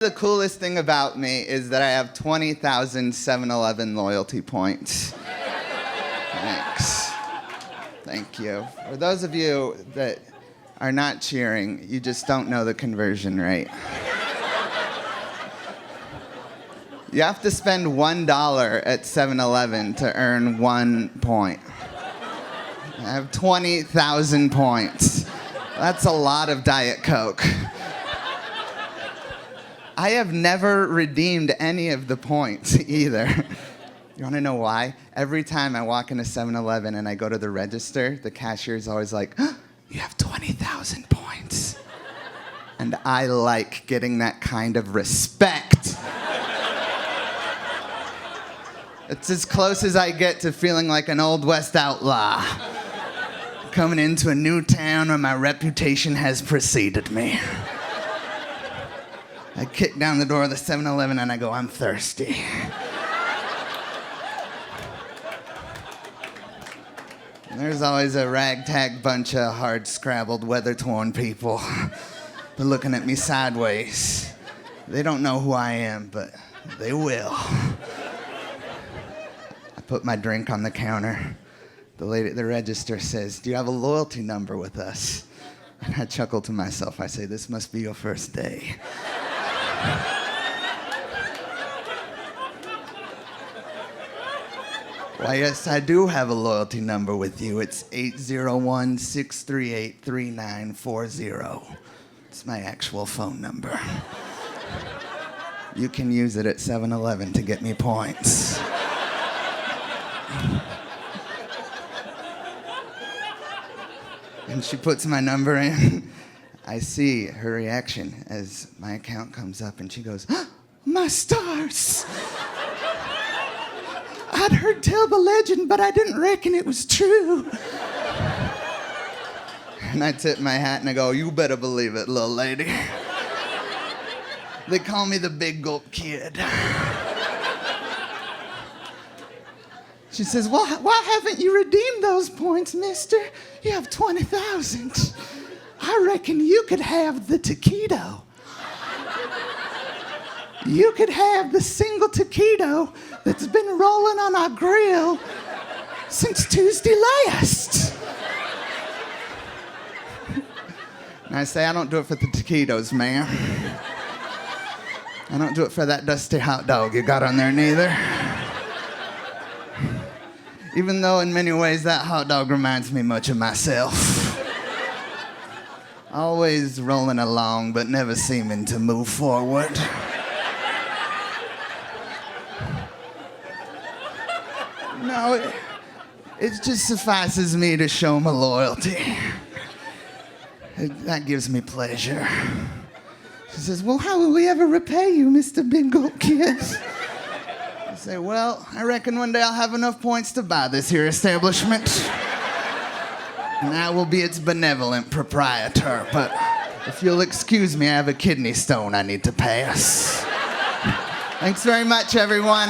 The coolest thing about me is that I have 20,000 7-Eleven loyalty points. Thanks. Thank you. For those of you that are not cheering, you just don't know the conversion rate. You have to spend $1 at 7-Eleven to earn 1 point. I have 20,000 points. That's a lot of Diet Coke. I have never redeemed any of the points either. You want to know why? Every time I walk into 7-Eleven and I go to the register, the cashier is always like, oh, you have 20,000 points. And I like getting that kind of respect. It's as close as I get to feeling like an Old West outlaw. Coming into a new town where my reputation has preceded me. I kick down the door of the 7-Eleven and I go, I'm thirsty. And there's always a ragtag bunch of hard-scrabbled, weather-torn people. They're looking at me sideways. They don't know who I am, but they will. I put my drink on the counter. The lady at the register says, do you have a loyalty number with us? And I chuckle to myself. I say, this must be your first day. Why, yes, I do have a loyalty number with you. It's 801-638-3940. It's my actual phone number. You can use it at 7-Eleven to get me points. And she puts my number in. I see her reaction as my account comes up, and she goes, oh, my stars. I'd heard tell the legend, but I didn't reckon it was true. And I tip my hat and I go, you better believe it, little lady. They call me the Big Gulp Kid. She says, well, why haven't you redeemed those points, mister? You have 20,000. I reckon you could have the taquito. You could have the single taquito that's been rolling on our grill since Tuesday last. And I say, I don't do it for the taquitos, ma'am. I don't do it for that dusty hot dog you got on there neither. Even though in many ways that hot dog reminds me much of myself. Always rolling along, but never seeming to move forward. No, it just suffices me to show my loyalty. That gives me pleasure. She says, well, how will we ever repay you, Mr. Big Gulp Kid? I say, well, I reckon one day I'll have enough points to buy this here establishment. And I will be its benevolent proprietor. But if you'll excuse me, I have a kidney stone I need to pass. Thanks very much, everyone.